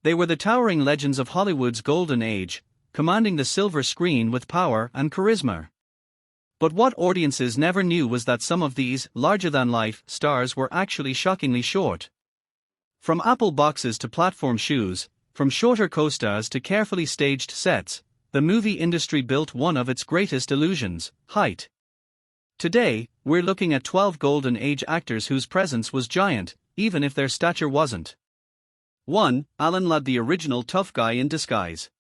They were the towering legends of Hollywood's golden age, commanding the silver screen with power and charisma. But what audiences never knew was that some of these larger-than-life stars were actually shockingly short. From apple boxes to platform shoes, from shorter co-stars to carefully staged sets, the movie industry built one of its greatest illusions: height. Today, we're looking at 12 golden age actors whose presence was giant, even if their stature wasn't. 1. Alan Ladd, the original tough guy in disguise.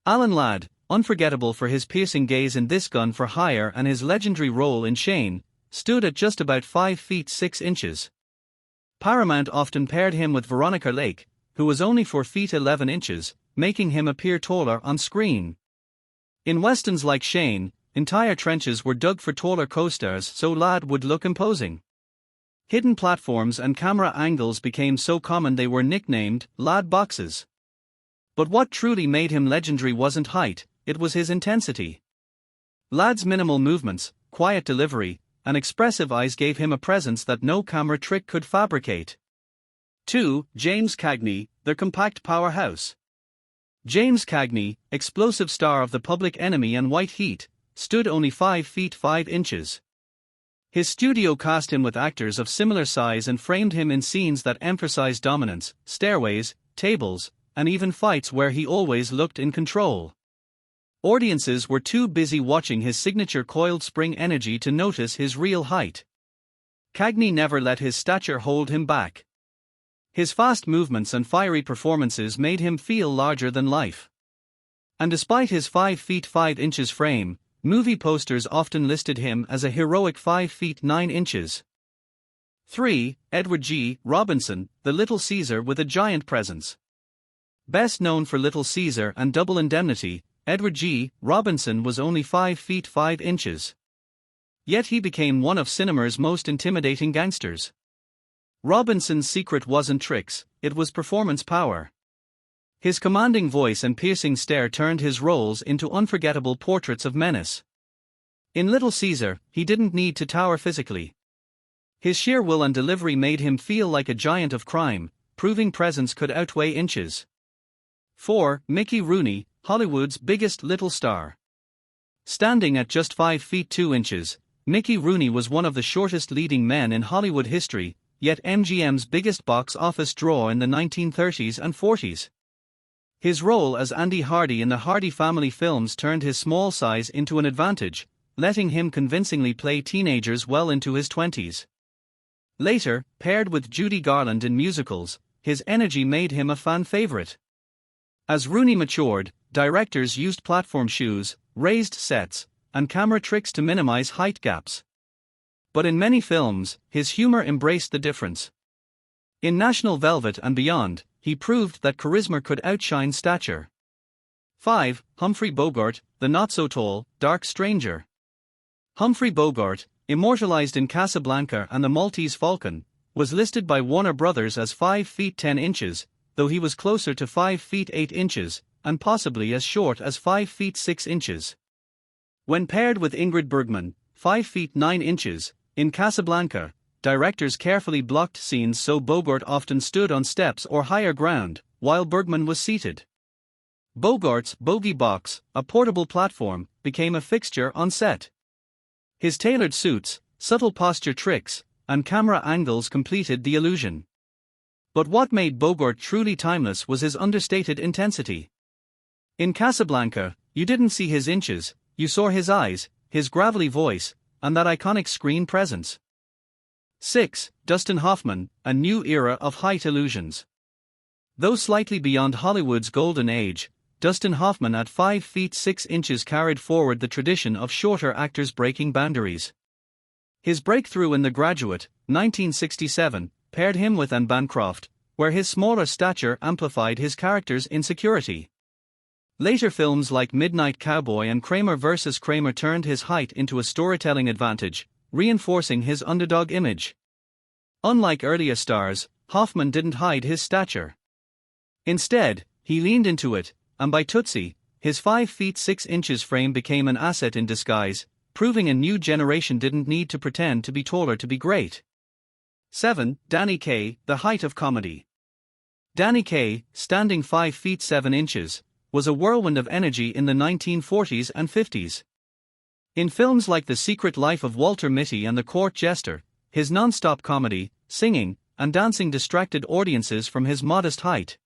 Alan Ladd, unforgettable for his piercing gaze in This Gun for Hire and his legendary role in Shane, stood at just about 5 feet 6 inches. Paramount often paired him with Veronica Lake, who was only 4 feet 11 inches, making him appear taller on screen. In westerns like Shane, entire trenches were dug for taller co-stars so Ladd would look imposing. Hidden platforms and camera angles became so common they were nicknamed Ladd boxes. But what truly made him legendary wasn't height, it was his intensity. Ladd's minimal movements, quiet delivery, and expressive eyes gave him a presence that no camera trick could fabricate. 2. James Cagney, the compact powerhouse. James Cagney, explosive star of The Public Enemy and White Heat, stood only 5 feet 5 inches. His studio cast him with actors of similar size and framed him in scenes that emphasized dominance, stairways, tables, and even fights where he always looked in control. Audiences were too busy watching his signature coiled spring energy to notice his real height. Cagney never let his stature hold him back. His fast movements and fiery performances made him feel larger than life. And despite his 5 feet 5 inches frame, movie posters often listed him as a heroic 5 feet 9 inches. 3. Edward G. Robinson, the Little Caesar with a giant presence. Best known for Little Caesar and Double Indemnity, Edward G. Robinson was only 5 feet 5 inches. Yet he became one of cinema's most intimidating gangsters. Robinson's secret wasn't tricks, it was performance power. His commanding voice and piercing stare turned his roles into unforgettable portraits of menace. In Little Caesar, he didn't need to tower physically. His sheer will and delivery made him feel like a giant of crime, proving presence could outweigh inches. 4. Mickey Rooney, Hollywood's biggest little star. Standing at just 5 feet 2 inches, Mickey Rooney was one of the shortest leading men in Hollywood history, yet MGM's biggest box office draw in the 1930s and 40s. His role as Andy Hardy in the Hardy family films turned his small size into an advantage, letting him convincingly play teenagers well into his 20s. Later, paired with Judy Garland in musicals, his energy made him a fan favorite. As Rooney matured, directors used platform shoes, raised sets, and camera tricks to minimize height gaps. But in many films, his humor embraced the difference. In National Velvet and beyond, he proved that charisma could outshine stature. 5. Humphrey Bogart, the not-so-tall, dark stranger. Humphrey Bogart, immortalized in Casablanca and the Maltese Falcon, was listed by Warner Brothers as 5 feet 10 inches, though he was closer to 5 feet 8 inches, and possibly as short as 5 feet 6 inches. When paired with Ingrid Bergman, 5 feet 9 inches, in Casablanca, directors carefully blocked scenes so Bogart often stood on steps or higher ground, while Bergman was seated. Bogart's bogey box, a portable platform, became a fixture on set. His tailored suits, subtle posture tricks, and camera angles completed the illusion. But what made Bogart truly timeless was his understated intensity. In Casablanca, you didn't see his inches, you saw his eyes, his gravelly voice, and that iconic screen presence. 6. Dustin Hoffman, a new era of height illusions. Though slightly beyond Hollywood's golden age, Dustin Hoffman at 5 feet 6 inches carried forward the tradition of shorter actors breaking boundaries. His breakthrough in The Graduate, 1967, paired him with Anne Bancroft, where his smaller stature amplified his character's insecurity. Later films like Midnight Cowboy and Kramer vs. Kramer turned his height into a storytelling advantage, reinforcing his underdog image. Unlike earlier stars, Hoffman didn't hide his stature. Instead, he leaned into it, and by Tootsie, his 5 feet 6 inches frame became an asset in disguise, proving a new generation didn't need to pretend to be taller to be great. 7. Danny Kaye, the height of comedy. Danny Kaye, standing 5 feet 7 inches, was a whirlwind of energy in the 1940s and 50s. In films like The Secret Life of Walter Mitty and The Court Jester, his non-stop comedy, singing, and dancing distracted audiences from his modest height.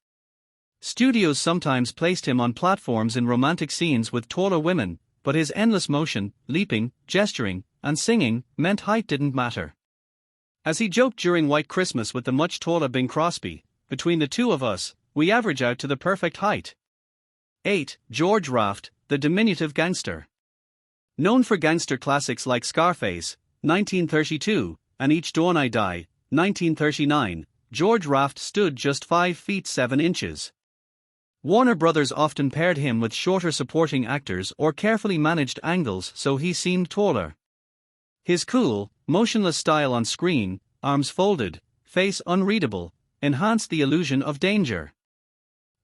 Studios sometimes placed him on platforms in romantic scenes with taller women, but his endless motion, leaping, gesturing, and singing meant height didn't matter. As he joked during White Christmas with the much taller Bing Crosby, "Between the two of us, we average out to the perfect height." 8. George Raft, the diminutive gangster. Known for gangster classics like Scarface, 1932, and Each Dawn I Die, 1939, George Raft stood just 5 feet 7 inches. Warner Brothers often paired him with shorter supporting actors or carefully managed angles so he seemed taller. His cool, motionless style on screen, arms folded, face unreadable, enhanced the illusion of danger.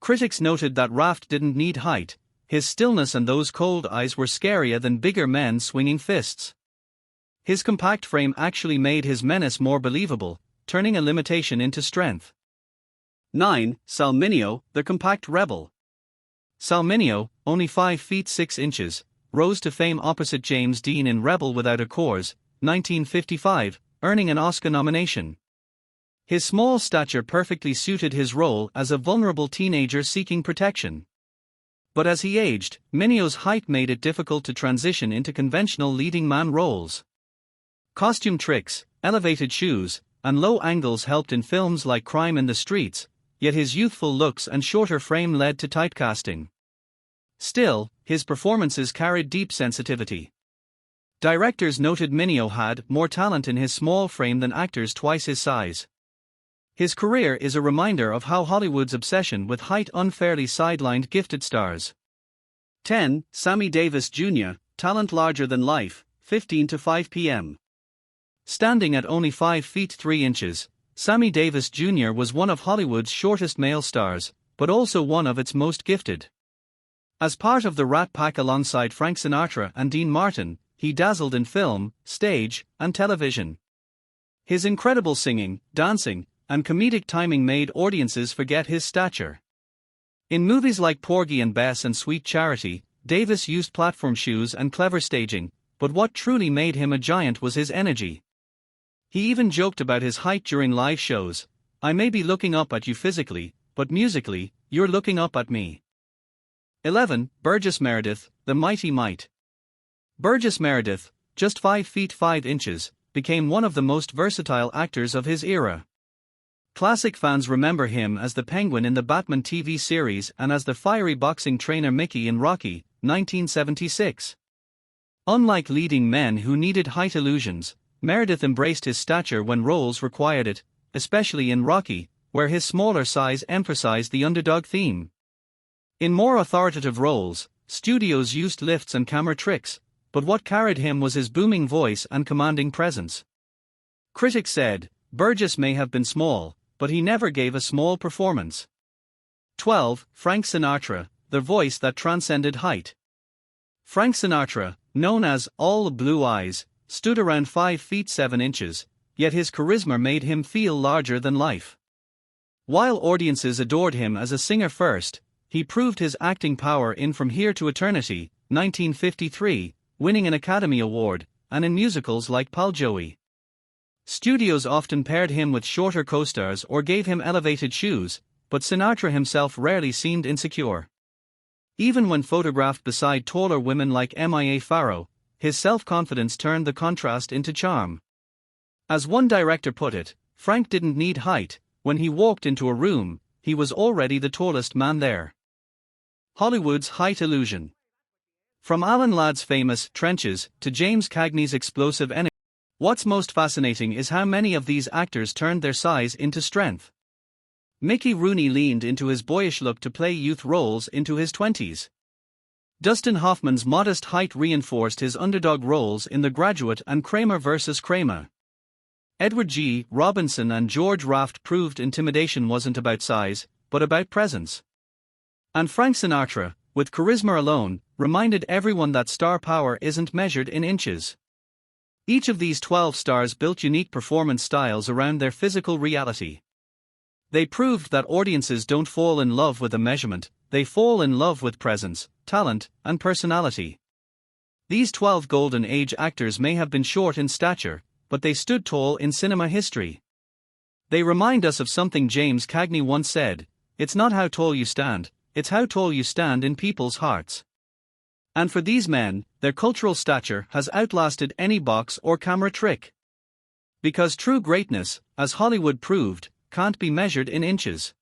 Critics noted that Raft didn't need height, his stillness and those cold eyes were scarier than bigger men swinging fists. His compact frame actually made his menace more believable, turning a limitation into strength. 9. Sal Mineo, the compact rebel. Sal Mineo, only 5 feet 6 inches, rose to fame opposite James Dean in Rebel Without a Cause, 1955, earning an Oscar nomination. His small stature perfectly suited his role as a vulnerable teenager seeking protection. But as he aged, Mineo's height made it difficult to transition into conventional leading man roles. Costume tricks, elevated shoes, and low angles helped in films like Crime in the Streets, yet his youthful looks and shorter frame led to typecasting. Still, his performances carried deep sensitivity. Directors noted Mineo had more talent in his small frame than actors twice his size. His career is a reminder of how Hollywood's obsession with height unfairly sidelined gifted stars. 10. Sammy Davis Jr., talent larger than life, 15 to 5 p.m. Standing at only 5 feet 3 inches, Sammy Davis Jr. was one of Hollywood's shortest male stars, but also one of its most gifted. As part of the Rat Pack alongside Frank Sinatra and Dean Martin, he dazzled in film, stage, and television. His incredible singing, dancing, and comedic timing made audiences forget his stature. In movies like Porgy and Bess and Sweet Charity, Davis used platform shoes and clever staging, but what truly made him a giant was his energy. He even joked about his height during live shows. "I may be looking up at you physically, but musically, you're looking up at me." 11. Burgess Meredith, the mighty might. Burgess Meredith, just 5 feet 5 inches, became one of the most versatile actors of his era. Classic fans remember him as the Penguin in the Batman TV series and as the fiery boxing trainer Mickey in Rocky, 1976. Unlike leading men who needed height illusions, Meredith embraced his stature when roles required it, especially in Rocky, where his smaller size emphasized the underdog theme. In more authoritative roles, studios used lifts and camera tricks, but what carried him was his booming voice and commanding presence. Critics said, Burgess may have been small, but he never gave a small performance. 12. Frank Sinatra, the voice that transcended height. Frank Sinatra, known as All Blue Eyes, stood around 5 feet 7 inches, yet his charisma made him feel larger than life. While audiences adored him as a singer first, he proved his acting power in From Here to Eternity, 1953, winning an Academy Award, and in musicals like Pal Joey. Studios often paired him with shorter co-stars or gave him elevated shoes, but Sinatra himself rarely seemed insecure. Even when photographed beside taller women like Mia Farrow, his self-confidence turned the contrast into charm. As one director put it, Frank didn't need height. When he walked into a room, he was already the tallest man there. Hollywood's height illusion. From Alan Ladd's famous Trenches to James Cagney's explosive energy, what's most fascinating is how many of these actors turned their size into strength. Mickey Rooney leaned into his boyish look to play youth roles into his 20s. Dustin Hoffman's modest height reinforced his underdog roles in The Graduate and Kramer vs. Kramer. Edward G. Robinson and George Raft proved intimidation wasn't about size, but about presence. And Frank Sinatra, with charisma alone, reminded everyone that star power isn't measured in inches. Each of these 12 stars built unique performance styles around their physical reality. They proved that audiences don't fall in love with a measurement, they fall in love with presence, talent, and personality. These 12 Golden Age actors may have been short in stature, but they stood tall in cinema history. They remind us of something James Cagney once said: "It's not how tall you stand, it's how tall you stand in people's hearts." And for these men, their cultural stature has outlasted any box or camera trick. Because true greatness, as Hollywood proved, can't be measured in inches.